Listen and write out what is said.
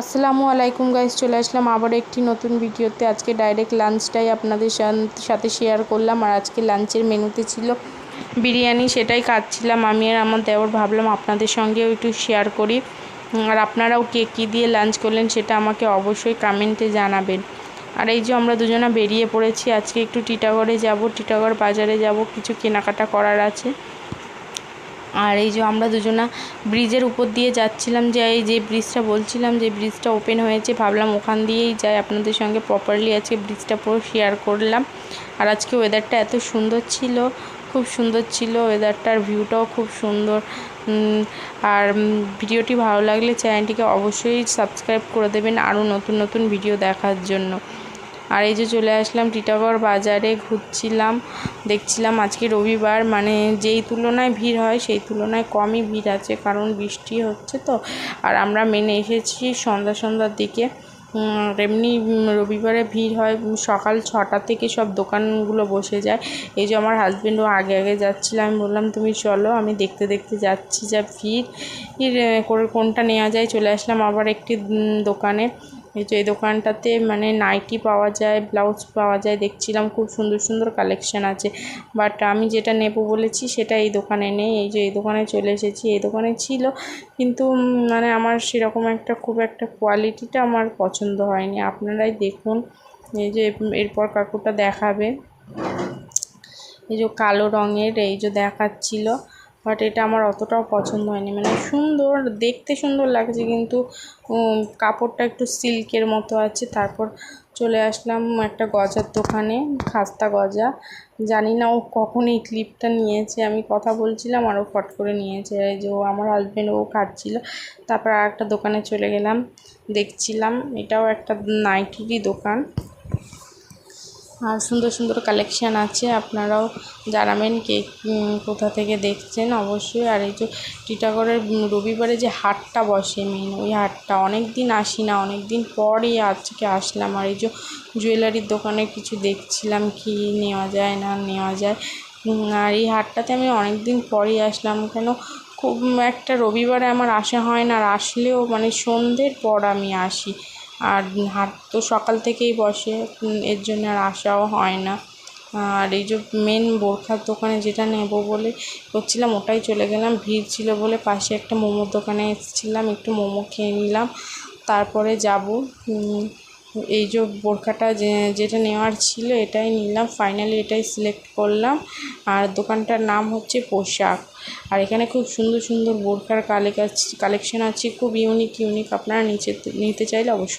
আসসালামু আলাইকুম গাইস, চলে আসলাম আবার একটি নতুন ভিডিওতে। আজকে ডাইরেক্ট লাঞ্চটাই আপনাদের সাথে শেয়ার করলাম। আর আজকে লাঞ্চের মেনুতে ছিল বিরিয়ানি, সেটাই খাচ্ছিলাম আমি আর আমার দেওর। ভাবলাম আপনাদের সঙ্গেও একটু শেয়ার করি। আর আপনারাও কে কী দিয়ে লাঞ্চ করলেন সেটা আমাকে অবশ্যই কমেন্টে জানাবেন। আর এই যে আমরা দুজনা বেরিয়ে পড়েছি, আজকে একটু টিটাগড়ে যাব, টিটাগড় বাজারে যাব, কিছু কেনাকাটা করার আছে। আর এই যে আমরা দুজনা ব্রিজের উপর দিয়ে যাচ্ছিলাম, যে এই যে ব্রিজটা বলছিলাম যে ব্রিজটা ওপেন হয়েছে, ভাবলাম ওখান দিয়েই যাই, আপনাদের সঙ্গে প্রপারলি আজকে ব্রিজটা পুরো শেয়ার করলাম। আর আজকে ওয়েদারটা এত সুন্দর ছিল, খুব সুন্দর ছিল ওয়েদারটার, ভিউটাও খুব সুন্দর। আর ভিডিওটি ভালো লাগলে চ্যানেলটিকে অবশ্যই সাবস্ক্রাইব করে দেবেন আরও নতুন নতুন ভিডিও দেখার জন্য। আর এই যে চলে আসলাম টিটাগড় বাজারে, ঘুরছিলাম, দেখছিলাম আজকে রবিবার, মানে যেই তুলনায় ভিড় হয় সেই তুলনায় কমই ভিড় আছে, কারণ বৃষ্টি হচ্ছে তো। আর আমরা মেনে এসেছি সন্ধ্যার দিকে। এমনি রবিবারে ভিড় হয় সকাল 6টা থেকে, সব দোকানগুলো বসে যায়। এই যে আমার হাজব্যান্ডও আগে যাচ্ছিলো, আমি বললাম তুমি চলো, আমি দেখতে দেখতে যাচ্ছি যা ভিড় করে কোনটা নেওয়া যায়। চলে আসলাম আবার একটি দোকানে। এই যে এই দোকানটাতে মানে নাইটি পাওয়া যায়, ব্লাউজ পাওয়া যায়, দেখছিলাম খুব সুন্দর সুন্দর কালেকশান আছে। বাট আমি যেটা নেব বলেছি সেটা এই দোকানে নেই। এই যে এই দোকানে চলে এসেছি, এই দোকানে ছিল কিন্তু মানে আমার সেরকম খুব একটা কোয়ালিটিটা আমার পছন্দ হয়নি। আপনারাই দেখুন, এই যে এরপর কাকুটা দেখাবে, এই যে কালো রঙের এই যে দেখাচ্ছিল, বাট এটা আমার অতটাও পছন্দ হয়নি। মানে সুন্দর দেখতে, সুন্দর লাগছে, কিন্তু কাপড়টা একটু সিল্কের মতো আছে। তারপর চলে আসলাম একটা গজার দোকানে, খাস্তা গজা। জানি না ও কখন এই ক্লিপটা নিয়েছে, আমি কথা বলছিলাম আর ও ফট করে নিয়েছে। এই যে আমার হাজব্যান্ড ও খাচ্ছিল। তারপর আর একটা দোকানে চলে গেলাম, দেখছিলাম, এটাও একটা নাইটিরই দোকান। আর সুন্দর সুন্দর কালেকশান আছে, আপনারাও জানাবেন কে কোথা থেকে দেখছেন অবশ্যই। আর এই যে টিটাগড়ের রবিবারে যে হাটটা বসে মেন, ওই হাটটা অনেক দিন আসি না, অনেক দিন পরই আজকে আসলাম। আর এই যে জুয়েলারির দোকানে কিছু দেখছিলাম কি নেওয়া যায় না নেওয়া যায়। আর এই হাটটাতে আমি অনেক দিন পরই আসলাম, কেন খুব একটা রবিবারে আমার আসা হয় না, আর আসলেও মানে সন্ধ্যের পর আমি আসি। আর হাট তো সকাল থেকেই বসে, এর জন্য আর আসাও হয় না। আর এই যে মেন বোরখার দোকানে যেটা নেব বলে করছিলাম, ওটাই চলে গেলাম। ভিড় ছিল বলে পাশে একটা মোমোর দোকানে এসেছিলাম, একটু মোমো খেয়ে নিলাম, তারপরে যাব। এই যে বোরখাটা যেটা নেওয়ার ছিল এটাই নিলাম, ফাইনালি এটাই সিলেক্ট করলাম। আর দোকানটার নাম হচ্ছে পোশাক। আর এখানে খুব সুন্দর সুন্দর বোরখার কালেকশন আছে, খুব ইউনিক। আপনারা নিতে চাইলে অবশ্যই